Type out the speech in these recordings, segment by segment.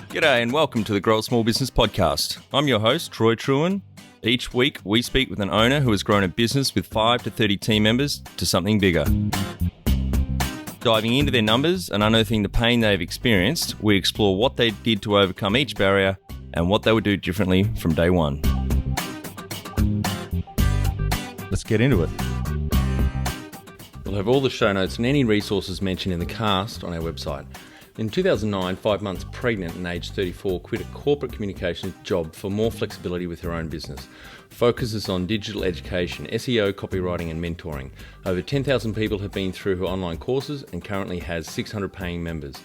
G'day and welcome to the Grow a Small Business Podcast. I'm your host, Troy Truen. Each week, we speak with an owner who has grown a business with 5 to 30 team members to something bigger. Diving into their numbers and unearthing the pain they've experienced, we explore what they did to overcome each barrier and what they would do differently from day one. Let's get into it. We'll have all the show notes and any resources mentioned in the cast on our website. In 2009, 5 months pregnant and aged 34, quit a corporate communications job for more flexibility with her own business. Focuses on digital education, SEO, copywriting and mentoring. Over 10,000 people have been through her online courses and currently has 600 paying members.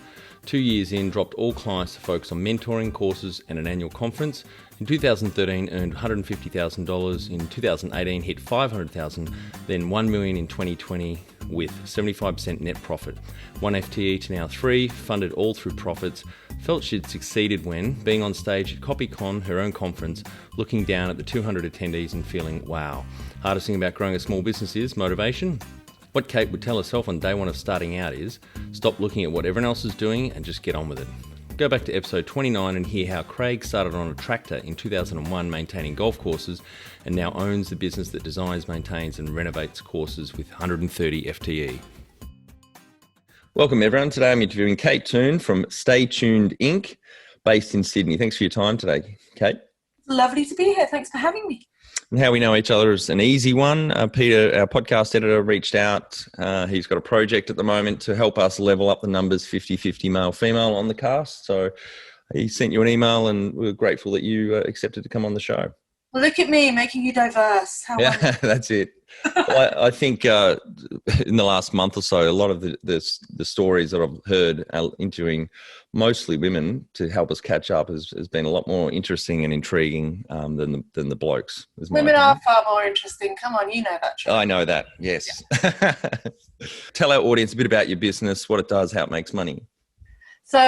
2 years in, dropped all clients to focus on mentoring, courses and an annual conference. In 2013, earned $150,000. In 2018, hit $500,000, then $1 million in 2020 with 75% net profit. 1 FTE to now 3, funded all through profits. Felt she'd succeeded when, being on stage at CopyCon, her own conference, looking down at the 200 attendees and feeling, wow. Hardest thing about growing a small business is motivation. What Kate would tell herself on day one of starting out is, stop looking at what everyone else is doing and just get on with it. Go back to episode 29 and hear how Craig started on a tractor in 2001 maintaining golf courses and now owns the business that designs, maintains and renovates courses with 130 FTE. Welcome everyone. Today I'm interviewing Kate Toon from Stay Tuned Inc. based in Sydney. Thanks for your time today, Kate. Lovely to be here. Thanks for having me. And how we know each other is an easy one. Peter, our podcast editor, reached out. He's got a project at the moment to help us level up the numbers 50-50 male-female on the cast. So he sent you an email and we're grateful that you accepted to come on the show. Well, look at me making you diverse. How yeah, that's it. Well, I think in the last month or so, a lot of the stories that I've heard interviewing mostly women to help us catch up has been a lot more interesting and intriguing than the blokes. Women are far more interesting. Come on, you know that. True. I know that, yes. Yeah. Tell our audience a bit about your business, what it does, how it makes money. So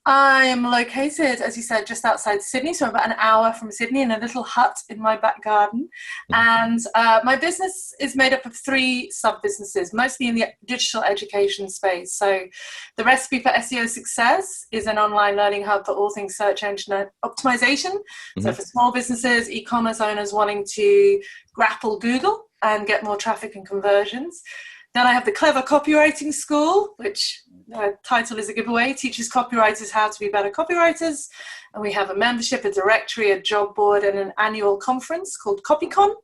I'm located, as you said, just outside Sydney, so about an hour from Sydney in a little hut in my back garden. And my business is made up of 3 sub-businesses, mostly in the digital education space. So the Recipe for SEO Success is an online learning hub for all things search engine optimization. Mm-hmm. So for small businesses, e-commerce owners wanting to grapple Google and get more traffic and conversions. Then I have the Clever Copywriting School, which title is a giveaway, teaches copywriters how to be better copywriters. And we have a membership, a directory, a job board, and an annual conference called CopyCon.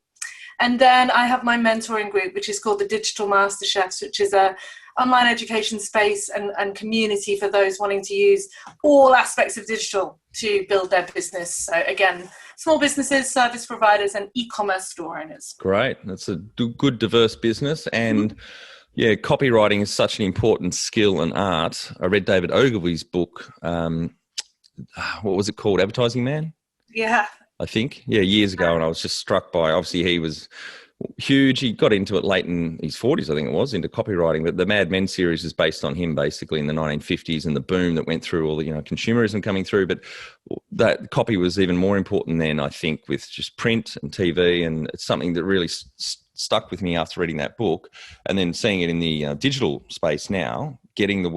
And then I have my mentoring group, which is called the Digital Master Chefs, which is a online education space and community for those wanting to use all aspects of digital to build their business. So again, small businesses, service providers, and e-commerce store owners. Great. That's a good, diverse business. And yeah, copywriting is such an important skill and art. I read David Ogilvy's book. What was it called? Advertising Man? Yeah. I think. Yeah, years ago. And I was just struck by, obviously he was huge. He got into it late in his 40s, I think it was, into copywriting. But the Mad Men series is based on him basically in the 1950s and the boom that went through all the, consumerism coming through. But that copy was even more important then, I think, with just print and TV. And it's something that really stuck with me after reading that book. And then seeing it in the digital space now, getting the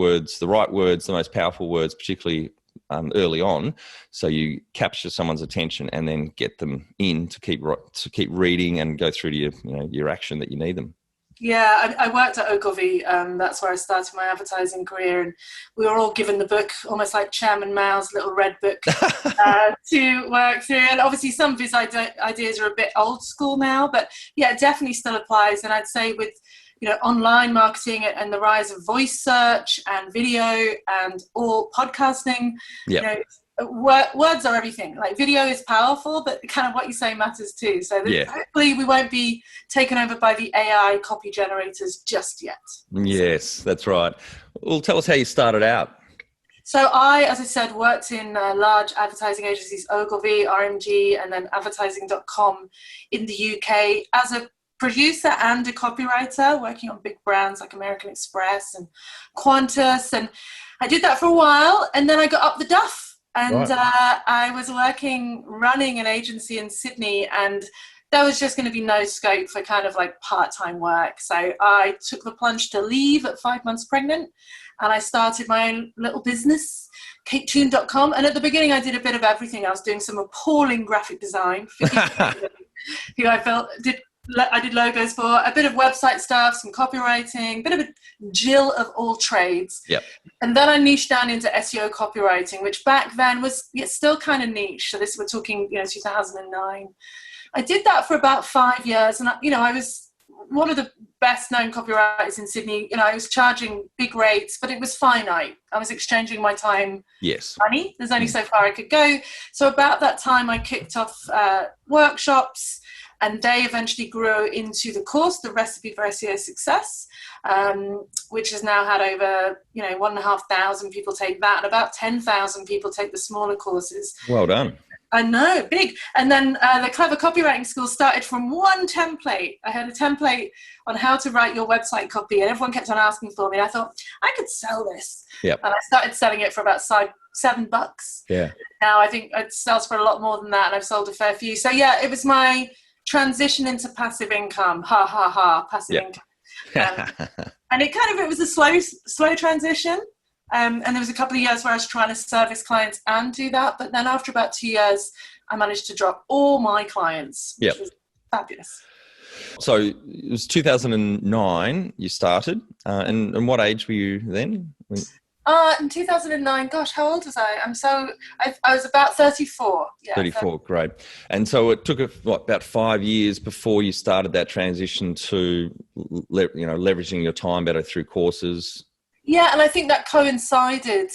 right words, the most powerful words, particularly early on, so you capture someone's attention and then get them in to keep reading and go through to your action that you need them. Yeah, I worked at Ogilvy. That's where I started my advertising career, and we were all given the book, almost like Chairman Mao's little red book, to work through. And obviously, some of his ideas are a bit old school now, but yeah, it definitely still applies. And I'd say with online marketing and the rise of voice search and video and all podcasting, words are everything. Like video is powerful, but kind of what you say matters too. So hopefully we won't be taken over by the AI copy generators just yet. Yes, that's right. Well, tell us how you started out. So I, as I said, worked in large advertising agencies, Ogilvy, RMG, and then advertising.com in the UK as a producer and a copywriter, working on big brands like American Express and Qantas. And I did that for a while, and then I got up the duff. And I was running an agency in Sydney and there was just going to be no scope for kind of like part-time work. So I took the plunge to leave at 5 months pregnant, and I started my own little business, KateToon.com. And at the beginning, I did a bit of everything. I was doing some appalling graphic design for who I did logos for, a bit of website stuff, some copywriting, a bit of a Jill of all trades. Yep. And then I niched down into SEO copywriting, which back then was still kind of niche. So we're talking, 2009. I did that for about 5 years. And, I was one of the best known copywriters in Sydney. I was charging big rates, but it was finite. I was exchanging my time, money. There's only so far I could go. So about that time, I kicked off workshops, and they eventually grew into the course, The Recipe for SEO Success, which has now had over, 1,500 people take that, and about 10,000 people take the smaller courses. Well done. I know, big. And then the Clever Copywriting School started from one template. I had a template on how to write your website copy, and everyone kept on asking for me. I thought, I could sell this. Yep. And I started selling it for about $7. Yeah. Now I think it sells for a lot more than that, and I've sold a fair few. So yeah, it was my transition into passive income. Ha ha ha, passive income. And it was a slow transition. And there was a couple of years where I was trying to service clients and do that. But then after about 2 years, I managed to drop all my clients, which was fabulous. So it was 2009 you started. And what age were you then? In 2009, gosh, how old was I? I was about 34. Yeah, 34, great. And so it took about 5 years before you started that transition to, leveraging your time better through courses. Yeah, and I think that coincided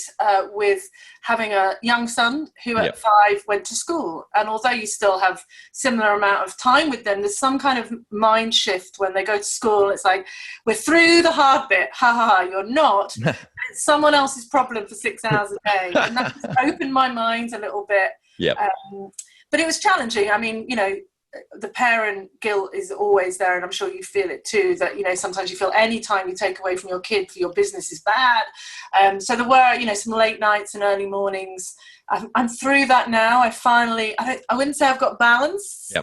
with having a young son who at 5 went to school. And although you still have similar amount of time with them, there's some kind of mind shift when they go to school. It's like, we're through the hard bit. Ha ha ha, you're not. It's someone else's problem for 6 hours a day. And that just opened my mind a little bit. Yeah. But it was challenging. I mean, the parent guilt is always there, and I'm sure you feel it too, that sometimes you feel any time you take away from your kid for your business is bad. So there were some late nights and early mornings. I'm through that now. I wouldn't say I've got balance,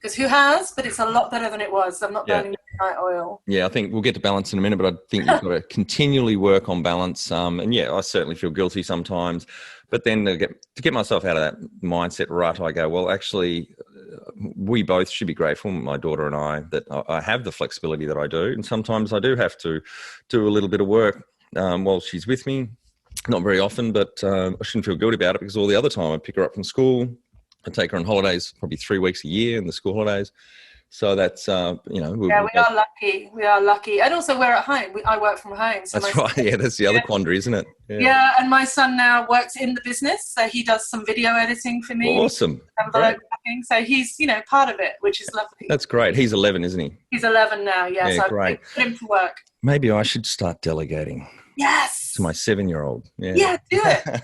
because who has, but it's a lot better than it was. I'm not burning midnight oil. I think we'll get to balance in a minute, but I think you've got to continually work on balance. And I certainly feel guilty sometimes, but then to get myself out of that mindset rut, I go, well, actually, we both should be grateful, my daughter and I, that I have the flexibility that I do. And sometimes I do have to do a little bit of work while she's with me. Not very often, but I shouldn't feel guilty about it, because all the other time I pick her up from school. I take her on holidays probably 3 weeks a year in the school holidays. So that's, we are lucky. We are lucky. And also we're at home. I work from home. So that's right. Yeah, that's the other quandary, isn't it? Yeah, and my son now works in the business. So he does some video editing for me. Awesome. So he's, part of it, which is lovely. That's great. He's 11, isn't he? He's 11 now, yeah. So great. I put him to work. Maybe I should start delegating. Yes. To my 7-year-old. Yeah, do it.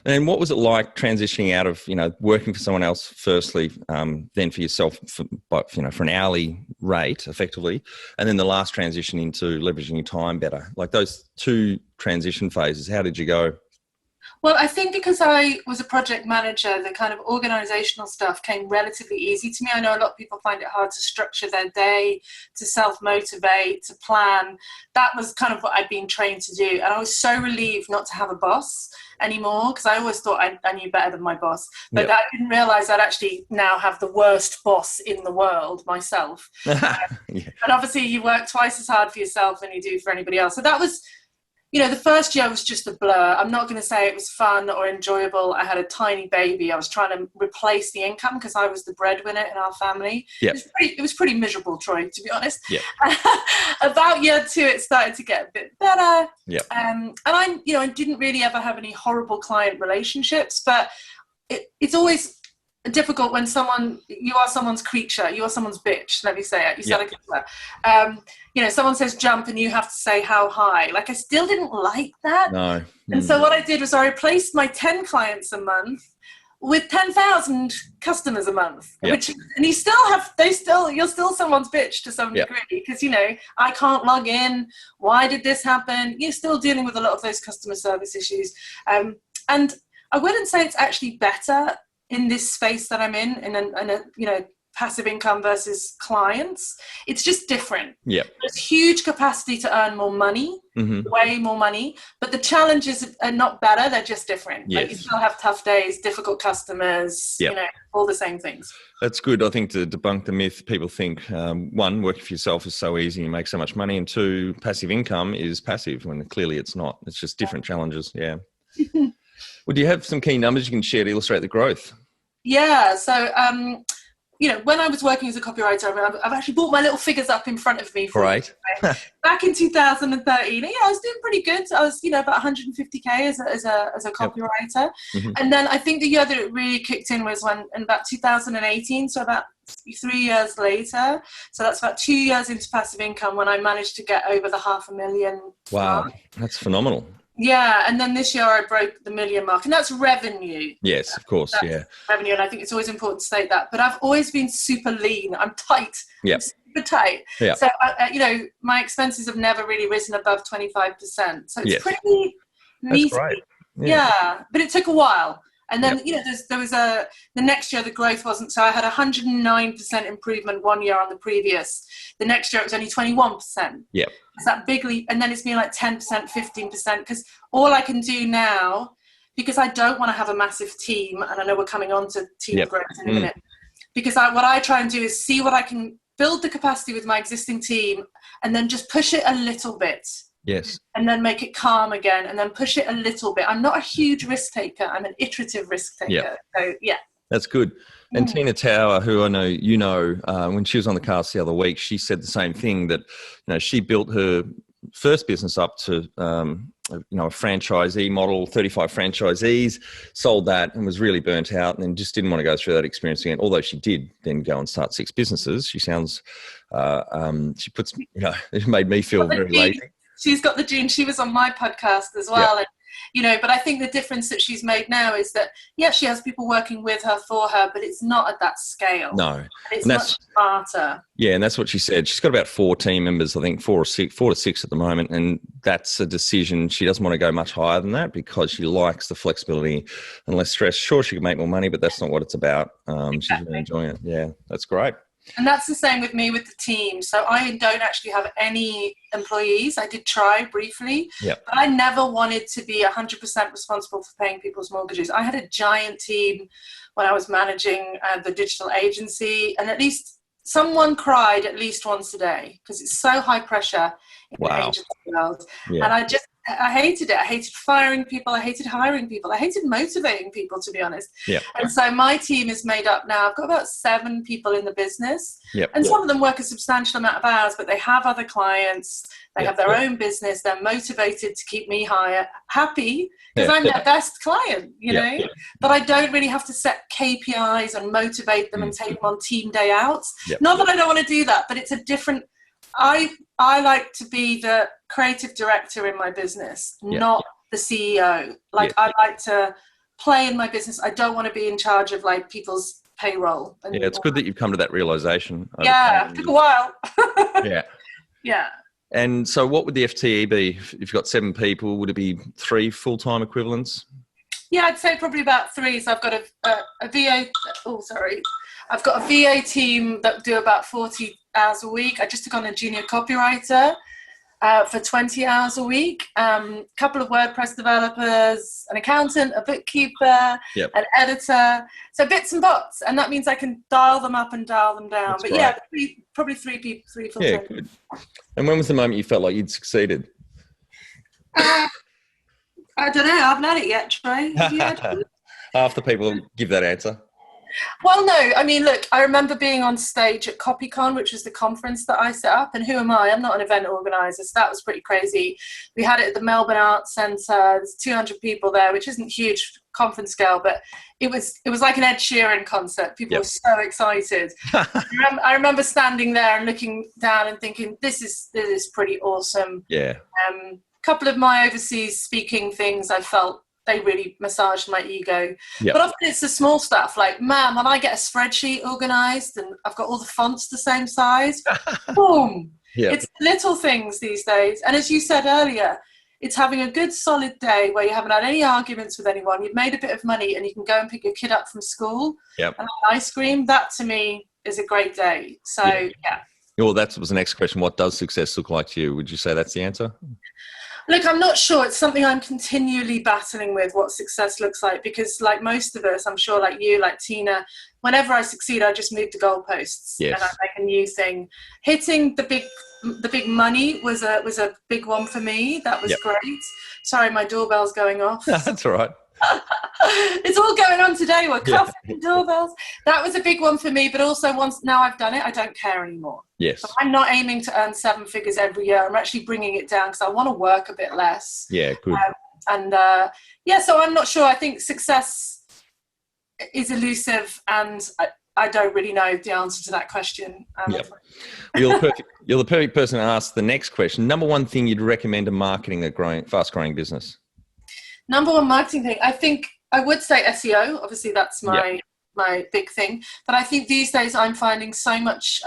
And what was it like transitioning out of, working for someone else firstly, then for yourself, for an hourly rate, effectively, and then the last transition into leveraging your time better? Like those two transition phases, how did you go? Well, I think because I was a project manager, the kind of organizational stuff came relatively easy to me. I know a lot of people find it hard to structure their day, to self-motivate, to plan. That was kind of what I'd been trained to do. And I was so relieved not to have a boss anymore, because I always thought I knew better than my boss. But I didn't realize I'd actually now have the worst boss in the world, myself. But obviously you work twice as hard for yourself than you do for anybody else. So that was... the first year was just a blur. I'm not going to say it was fun or enjoyable. I had a tiny baby. I was trying to replace the income because I was the breadwinner in our family. Yep. It was pretty miserable, Troy, to be honest. Yep. About year 2, it started to get a bit better. Yep. And I didn't really ever have any horrible client relationships, but it's always difficult when you are someone's creature, you are someone's bitch, let me say it. You sound like a someone says jump and you have to say how high. Like, I still didn't like that. No. And so what I did was I replaced my 10 clients a month with 10,000 customers a month, and you're still someone's bitch to some degree, because, I can't log in. Why did this happen? You're still dealing with a lot of those customer service issues. And I wouldn't say it's actually better in this space that I'm in a you know, passive income versus clients, it's just different. Yeah. There's huge capacity to earn more money, way more money, but the challenges are not better, they're just different. Yes. Like, you still have tough days, difficult customers, you know, all the same things. That's good. I think to debunk the myth, people think, one, working for yourself is so easy, you make so much money, and two, passive income is passive, when clearly it's not. It's just different challenges. Yeah. Well, do you have some key numbers you can share to illustrate the growth? Yeah. So, you know, when I was working as a copywriter, I've actually brought my little figures up in front of me. Right. Back in 2013, yeah, I was doing pretty good. I was, you know, about 150K as a copywriter. And then I think the year that it really kicked in was when, in about 2018, so about 3 years later. So that's about 2 years into passive income, when I managed to get over the 500,000. Wow, mark. that's phenomenal. Yeah, and then this year I broke the 1 million mark, and that's revenue. Yes, of course, That's revenue, and I think it's always important to state that. But I've always been super lean. I'm tight. Yeah. I'm super tight. Yeah. So, you know, my expenses have never really risen above 25%. So it's pretty meaty. That's great. Yeah, but it took a while. And then, you know, there was the next year the growth wasn't, so I had 109% improvement 1 year on the previous. The next year it was only 21%. Yep. It's that big leap, and then it's been like 10%, 15%, because all I can do now, because I don't want to have a massive team, and I know we're coming on to team growth in a minute, because what I try and do is see what I can build the capacity with my existing team, and then just push it a little bit. Yes. And then make it calm again, and then push it a little bit. I'm not a huge risk taker. I'm an iterative risk taker. Yeah. So, yeah. That's good. And Tina Tower, who I know you know, when she was on the cast the other week, she said the same thing, that, you know, she built her first business up to, you know, a franchisee model, 35 franchisees, sold that and was really burnt out, and then just didn't want to go through that experience again. Although she did then go and start 6 businesses. She sounds, she puts, you know, it made me feel very lazy. She's got the gene. She was on my podcast as well. And, you know, but I think the difference that she's made now is that, she has people working with her, for her, but it's not at that scale. No. And it's much smarter. Yeah, and that's what she said. She's got about 4 team members, I think 4 to 6 at the moment. And that's a decision. She doesn't want to go much higher than that, because she likes the flexibility and less stress. Sure, she could make more money, but that's not what it's about. She's really enjoying it. Yeah, that's great. And that's the same with me with the team. So I don't actually have any employees. I did try briefly, but I never wanted to be 100% responsible for paying people's mortgages. I had a giant team when I was managing the digital agency, and at least someone cried at least once a day, because it's so high pressure in the agency world. And I hated it. I hated firing people. I hated hiring people. I hated motivating people, to be honest. And so my team is made up now. I've got about 7 people in the business. And some of them work a substantial amount of hours, but they have other clients. They have their own business. They're motivated to keep me happy, because I'm their best client, you know. But I don't really have to set KPIs and motivate them and take them on team day outs. Not that I don't want to do that, but it's a different... I like to be the creative director in my business, not the CEO. Like, I like to play in my business. I don't want to be in charge of like people's payroll. And it's good that you've come to that realization. It took a while. Yeah. And so what would the FTE be if you've got 7 people? Would it be 3 full-time equivalents? Yeah, I'd say probably about 3. So I've got a VA. I've got a VA team that do about 40 hours a week. I just took on a junior copywriter for 20 hours a week. Couple of WordPress developers, an accountant, a bookkeeper, an editor. So bits and bots, and that means I can dial them up and dial them down. That's probably 3 people, 3 full time. Good. And when was the moment you felt like you'd succeeded? I don't know. I haven't had it yet, Trey. Have you had it? Half the people give that answer. Well, no. I mean, look, I remember being on stage at CopyCon, which was the conference that I set up. And who am I? I'm not an event organizer, so that was pretty crazy. We had it at the Melbourne Arts Centre. There's 200 people there, which isn't huge conference scale, but it was like an Ed Sheeran concert. People were so excited. I remember standing there and looking down and thinking, this is pretty awesome. Yeah. Couple of my overseas speaking things, I felt they really massaged my ego. But often it's the small stuff, like, man, when I get a spreadsheet organized and I've got all the fonts the same size, boom. It's little things these days. And as you said earlier, It's having a good solid day where you haven't had any arguments with anyone, you've made a bit of money, and you can go and pick your kid up from school and have ice cream. That to me is a great day. So yeah. Well, that was the next question. What does success look like to you? Would you say that's the answer? Look, I'm not sure. It's something I'm continually battling with, what success looks like, because like most of us, I'm sure like you, like Tina, whenever I succeed, I just move the goalposts and I make a new thing. Hitting the big money was a big one for me. That was great. Sorry, my doorbell's going off. That's all right. It's all going on today. We're cuffing doorbells. That was a big one for me, but also once now I've done it, I don't care anymore. Yes. So I'm not aiming to earn 7 figures every year. I'm actually bringing it down because I want to work a bit less. Yeah, good. So I'm not sure. I think success is elusive, and I don't really know the answer to that question. You're the perfect person to ask the next question. Number one thing you'd recommend to marketing a fast-growing business? Number one marketing thing, I think I would say SEO. Obviously, that's my big thing. But I think these days I'm finding so much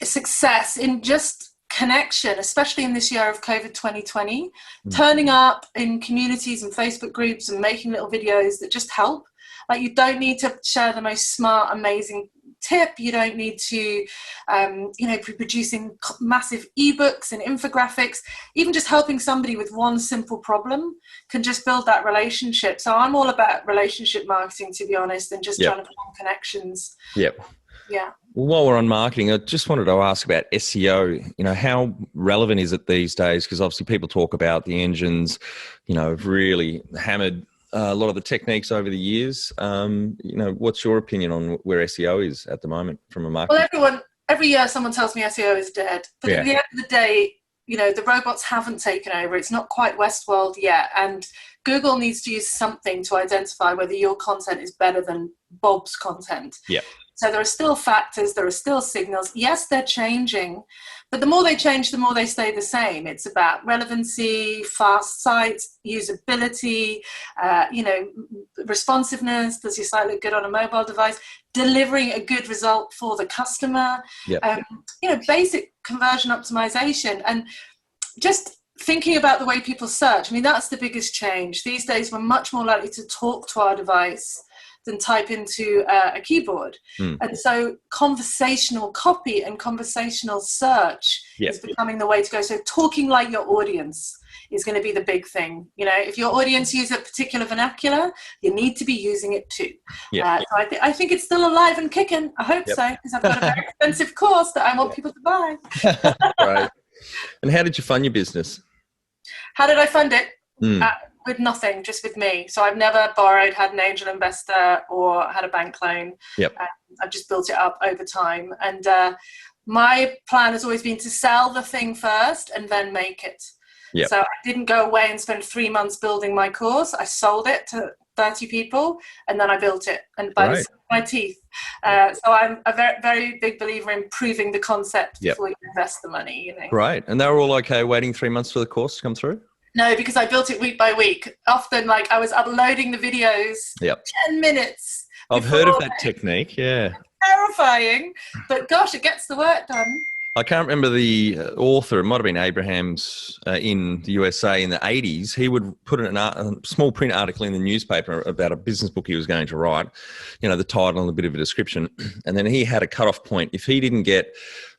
success in just connection, especially in this year of COVID 2020, turning up in communities and Facebook groups and making little videos that just help. Like, you don't need to share the most smart, amazing tip. You don't need to, be producing massive ebooks and infographics. Even just helping somebody with one simple problem can just build that relationship. So I'm all about relationship marketing, to be honest, and just trying to form connections. Yep. Yeah. Well, while we're on marketing, I just wanted to ask about SEO. How relevant is it these days? Because obviously people talk about the engines, have really hammered a lot of the techniques over the years. What's your opinion on where SEO is at the moment from a marketing? Well, every year someone tells me SEO is dead. But at the end of the day, the robots haven't taken over. It's not quite Westworld yet. And Google needs to use something to identify whether your content is better than Bob's content. Yeah. So there are still factors, there are still signals. Yes, they're changing, but the more they change, the more they stay the same. It's about relevancy, fast sites, usability, responsiveness. Does your site look good on a mobile device? Delivering a good result for the customer. Basic conversion optimization, and just thinking about the way people search. I mean, that's the biggest change. These days, we're much more likely to talk to our device than type into a keyboard. And so conversational copy and conversational search is becoming the way to go. So talking like your audience is going to be the big thing. If your audience use a particular vernacular, you need to be using it too. So I think it's still alive and kicking. I hope so, because I've got a very expensive course that I want people to buy. Right. And how did you fund your business? How did I fund it? With nothing, just with me. So I've never borrowed, had an angel investor, or had a bank loan. I've just built it up over time. And my plan has always been to sell the thing first and then make it. So I didn't go away and spend 3 months building my course. I sold it to 30 people and then I built it, and by my teeth. So I'm a very, very big believer in proving the concept before you invest the money. Right. And they were all okay waiting 3 months for the course to come through? No, because I built it week by week. Often, I was uploading the videos 10 minutes. I've heard of that technique, Terrifying, but gosh, it gets the work done. I can't remember the author. It might have been Abrahams in the USA in the 80s. He would put a small print article in the newspaper about a business book he was going to write, the title and a bit of a description. And then he had a cutoff point. If he didn't get,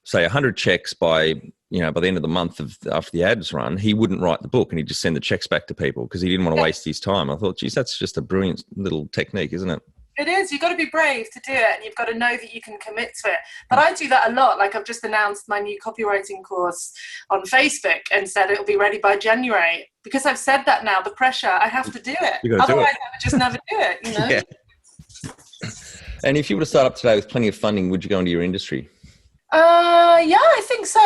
say, 100 checks by the end of the month after the ads run, he wouldn't write the book and he'd just send the checks back to people because he didn't want to waste his time. I thought, geez, that's just a brilliant little technique, isn't it? It is. You've got to be brave to do it, and you've got to know that you can commit to it. But I do that a lot. I've just announced my new copywriting course on Facebook and said it'll be ready by January. Because I've said that now, the pressure, I have to do it. Otherwise, I would just never do it, And if you were to start up today with plenty of funding, would you go into your industry? I think so.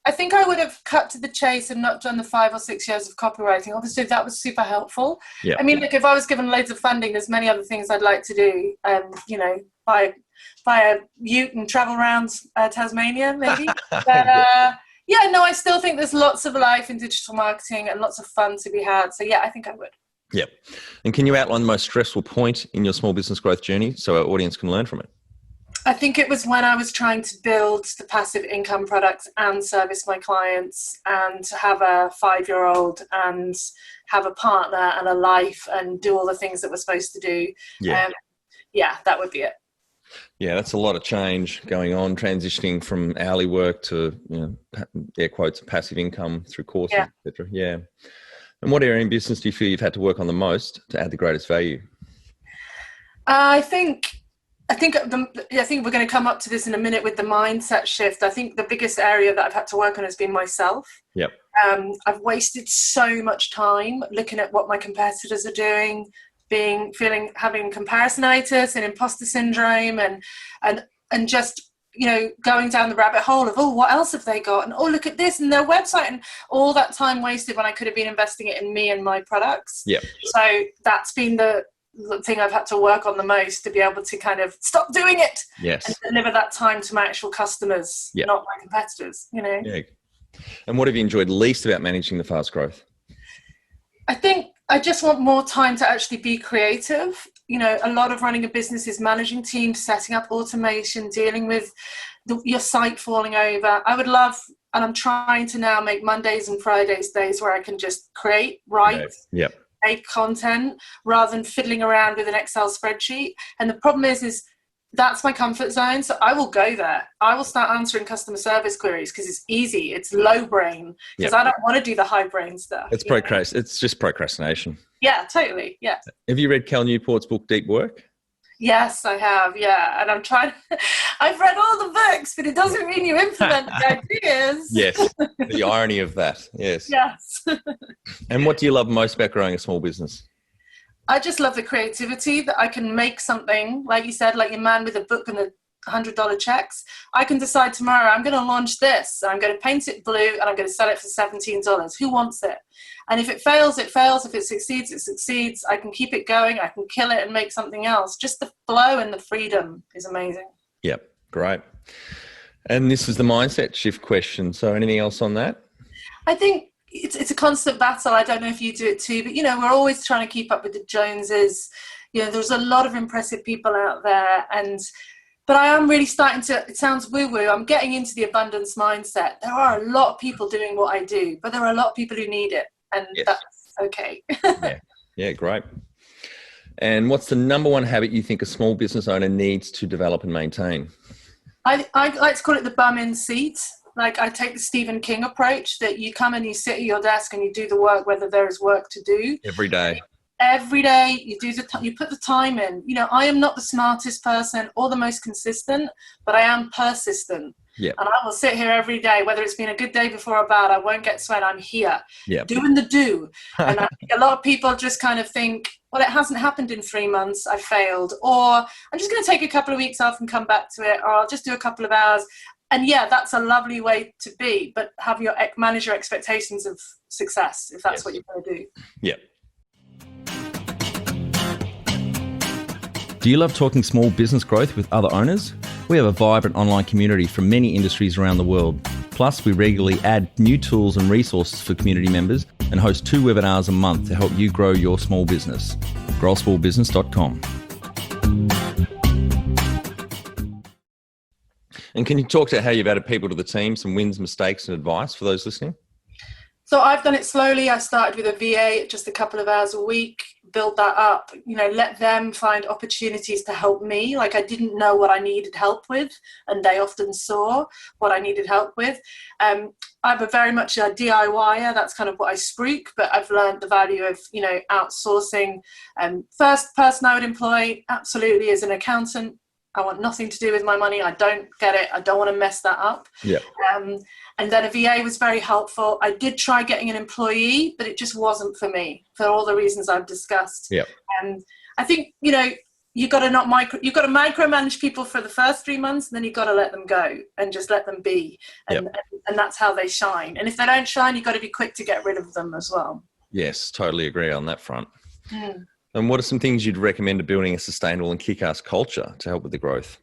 I think I would have cut to the chase and not done the 5 or 6 years of copywriting. Obviously, that was super helpful. I mean, if I was given loads of funding, there's many other things I'd like to do. Buy a ute and travel around Tasmania, maybe. But I still think there's lots of life in digital marketing and lots of fun to be had. So I think I would. Yep. And can you outline the most stressful point in your small business growth journey so our audience can learn from it? I think it was when I was trying to build the passive income products and service my clients and have a 5-year-old and have a partner and a life and do all the things that we're supposed to do. Yeah. Yeah, that would be it. Yeah, that's a lot of change going on, transitioning from hourly work to, air quotes, passive income through courses, etc. Yeah. And what area in business do you feel you've had to work on the most to add the greatest value? I think we're going to come up to this in a minute with the mindset shift. I think the biggest area that I've had to work on has been myself. Yep. I've wasted so much time looking at what my competitors are doing, having comparisonitis and imposter syndrome, and just going down the rabbit hole of, oh, what else have they got, and oh, look at this and their website, and all that time wasted when I could have been investing it in me and my products. Yep. So that's been the thing I've had to work on the most, to be able to kind of stop doing it. Yes. And deliver that time to my actual customers, not my competitors. Yeah. And what have you enjoyed least about managing the fast growth? I think I just want more time to actually be creative. A lot of running a business is managing teams, setting up automation, dealing with your site falling over. I would love, and I'm trying to now make Mondays and Fridays days where I can just create, write, make content, rather than fiddling around with an Excel spreadsheet. And the problem is that's my comfort zone. So I will go there. I will start answering customer service queries because it's easy. It's low brain, because I don't want to do the high brain stuff. It's just procrastination. Yeah, totally. Yeah. Have you read Cal Newport's book, Deep Work? Yes, I have. Yeah. And I've read all the books, but it doesn't mean you implement the ideas. Yes. The irony of that. Yes. Yes. And what do you love most about growing a small business? I just love the creativity that I can make something, like you said, like your man with a book and the $100 checks. I can decide tomorrow I'm going to launch this, and I'm going to paint it blue, and I'm going to sell it for $17. Who wants it? And if it fails, it fails. If it succeeds, it succeeds. I can keep it going. I can kill it and make something else. Just the flow and the freedom is amazing. Yep, great. And this is the mindset shift question. So anything else on that? I think it's a constant battle. I don't know if you do it too, but we're always trying to keep up with the Joneses. There's a lot of impressive people out there, but I am really starting to, it sounds woo-woo, I'm getting into the abundance mindset. There are a lot of people doing what I do, but there are a lot of people who need it, and that's okay. Yeah, great. And what's the number one habit you think a small business owner needs to develop and maintain? I like to call it the bum in seat. Like, I take the Stephen King approach, that you come and you sit at your desk and you do the work, whether there is work to do. Every day. Every day you put the time in. I am not the smartest person or the most consistent, but I am persistent. Yeah. And I will sit here every day, whether it's been a good day before or bad. I won't get sweat. I'm here doing the do. And I think a lot of people just kind of think, well, it hasn't happened in 3 months. I failed, or I'm just going to take a couple of weeks off and come back to it, or I'll just do a couple of hours. And that's a lovely way to be, but manage your expectations of success if that's what you're going to do. Yeah. Do you love talking small business growth with other owners? We have a vibrant online community from many industries around the world. Plus, we regularly add new tools and resources for community members and host 2 webinars a month to help you grow your small business. growsmallbusiness.com. And can you talk to how you've added people to the team, some wins, mistakes, and advice for those listening? So I've done it slowly. I started with a VA, just a couple of hours a week, build that up, let them find opportunities to help me. Like, I didn't know what I needed help with, and they often saw what I needed help with. I'm very much a DIYer. That's kind of what I spruik, but I've learned the value of, outsourcing. First person I would employ absolutely is an accountant. I want nothing to do with my money. I don't get it. I don't want to mess that up. Yeah. And then a VA was very helpful. I did try getting an employee, but it just wasn't for me, for all the reasons I've discussed. Yeah. I think, you've got to micromanage people for the first 3 months, and then you've got to let them go and just let them be. And that's how they shine. And if they don't shine, you've got to be quick to get rid of them as well. Yes, totally agree on that front. And what are some things you'd recommend to building a sustainable and kick-ass culture to help with the growth?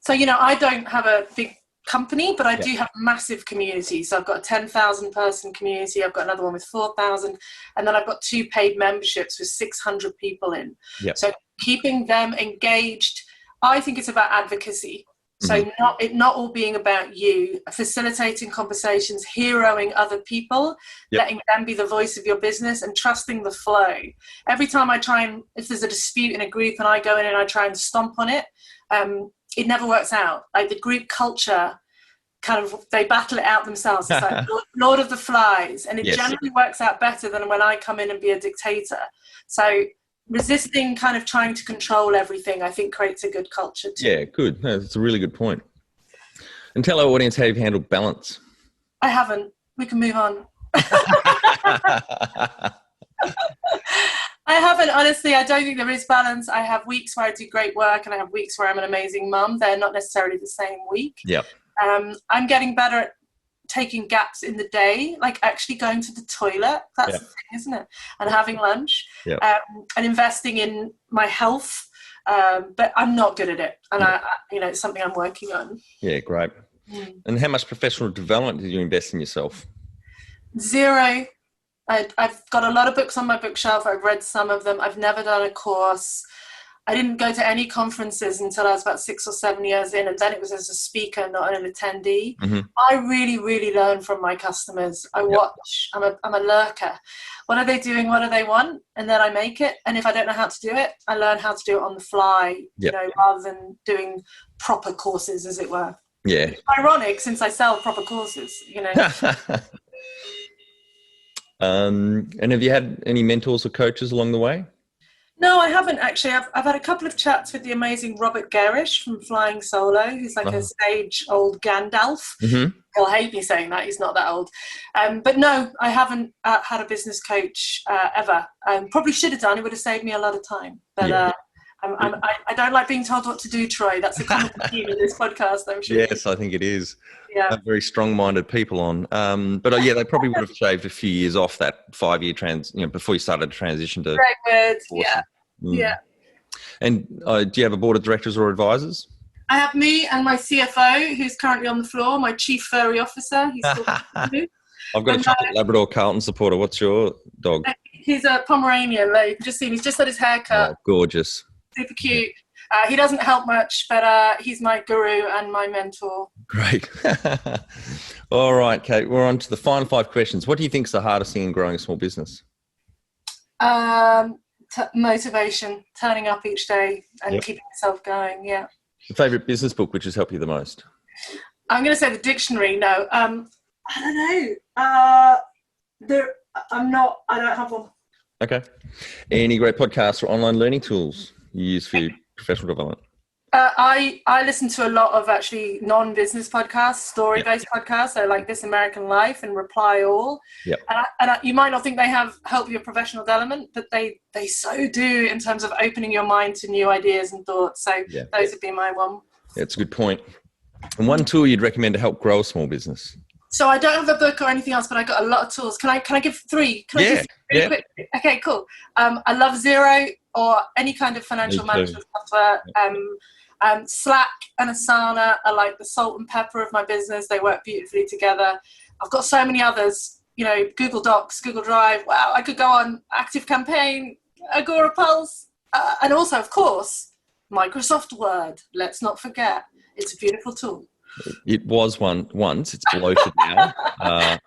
So, I don't have a big company, but I do have massive communities. So I've got a 10,000 person community. I've got another one with 4,000. And then I've got 2 paid memberships with 600 people in. Yep. So keeping them engaged I think it's about advocacy. So not all being about you, facilitating conversations, heroing other people, letting them be the voice of your business and trusting the flow. Every time if there's a dispute in a group and I go in and I try and stomp on it, it never works out. Like the group culture, kind of, they battle it out themselves. It's like Lord of the Flies. And it generally works out better than when I come in and be a dictator. So resisting kind of trying to control everything, I think, creates a good culture too. Yeah, good. No, that's a really good point. And tell our audience how you've handled balance. I haven't. We can move on. I haven't, honestly. I don't think there is balance. I have weeks where I do great work and I have weeks where I'm an amazing mum. They're not necessarily the same week. Yep. I'm getting better at taking gaps in the day, like actually going to the toilet. That's the thing, isn't it? And having lunch, and investing in my health. But I'm not good at it, and I it's something I'm working on. Yeah, great. And how much professional development did you invest in yourself? 0. I've got a lot of books on my bookshelf. I've read some of them. I've never done a course. I didn't go to any conferences until I was about 6 or 7 years in, and then it was as a speaker, not an attendee. I really, really learn from my customers. I watch. I'm a lurker. What are they doing? What do they want? And then I make it. And if I don't know how to do it, I learn how to do it on the fly, rather than doing proper courses, as it were. Yeah. It's ironic, since I sell proper courses, And have you had any mentors or coaches along the way? No, I haven't actually. I've had a couple of chats with the amazing Robert Garish from Flying Solo, who's like a stage old Gandalf. He'll hate me saying that. He's not that old. But no, I haven't had a business coach ever. Probably should have done. It would have saved me a lot of time. But I don't like being told what to do, Troy. That's a common theme in this podcast, I'm sure. Yes, I think it is. Yeah. Very strong-minded people on. But they probably would have shaved a few years off that 5-year before you started to transition to. Great words. Yeah. And do you have a board of directors or advisors? I have me and my CFO, who's currently on the floor, my chief furry officer. He's still I've got a chocolate Labrador Carlton supporter. What's your dog? He's a Pomeranian. Like, you can just see him. He's just had his hair cut. Oh, gorgeous. Super cute. He doesn't help much, but he's my guru and my mentor. Great. All right, Kate, we're on to the final 5 questions. What do you think is the hardest thing in growing a small business? Motivation, turning up each day and keeping yourself going. Yeah. Your favourite business book which has helped you the most? I'm going to say the dictionary. No, I don't know. I don't have one. Okay. Any great podcasts or online learning tools you use for your professional development? I listen to a lot of actually non-business podcasts, story-based podcasts, so like This American Life and Reply All. Yep. And you might not think they have helped your professional development, but they so do, in terms of opening your mind to new ideas and thoughts. So those would be my one. That's a good point. And one tool you'd recommend to help grow a small business? So I don't have a book or anything else, but I got a lot of tools. Can I give 3? Can I give 3 quick? Okay, cool. I love Xero or any kind of financial management software. Slack and Asana are like the salt and pepper of my business. They work beautifully together. I've got so many others, Google Docs, Google Drive. Wow, I could go on. Active Campaign, Agora Pulse, and also, of course, Microsoft Word. Let's not forget. It's a beautiful tool. It was one once. It's bloated now. I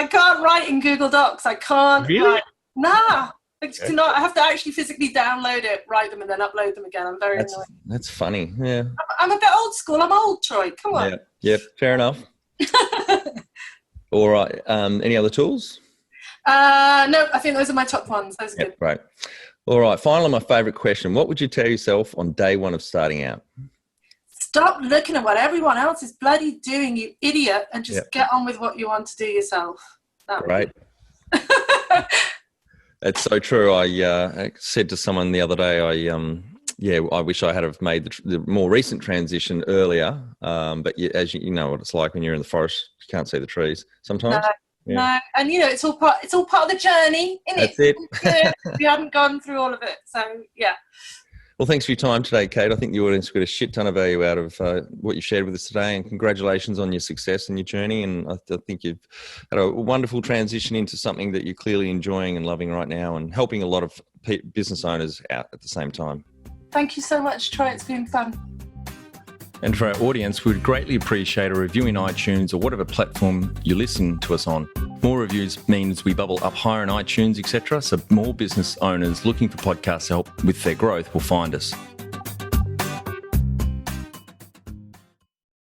can't write in Google Docs. I can't. Really? Write. Nah. I have to actually physically download it, write them, and then upload them again. I'm very annoyed. That's funny. Yeah. I'm a bit old school. I'm old, Troy. Come on. Yeah. Fair enough. All right. Any other tools? No, I think those are my top ones. Those are good. Right. All right. Finally, my favourite question. What would you tell yourself on day one of starting out? Stop looking at what everyone else is bloody doing, you idiot, and just get on with what you want to do yourself. Right. It's so true. I said to someone the other day, I wish I had have made the more recent transition earlier. But as you know what it's like when you're in the forest, you can't see the trees sometimes. No, and it's all part of the journey, isn't it? That's it. We haven't gone through all of it, so yeah. Well, thanks for your time today, Kate. I think the audience got a shit ton of value out of what you shared with us today, and congratulations on your success and your journey. And I think you've had a wonderful transition into something that you're clearly enjoying and loving right now, and helping a lot of business owners out at the same time. Thank you so much, Troy. It's been fun. And for our audience, we would greatly appreciate a review in iTunes or whatever platform you listen to us on. More reviews means we bubble up higher in iTunes, etc., so more business owners looking for podcast help with their growth will find us.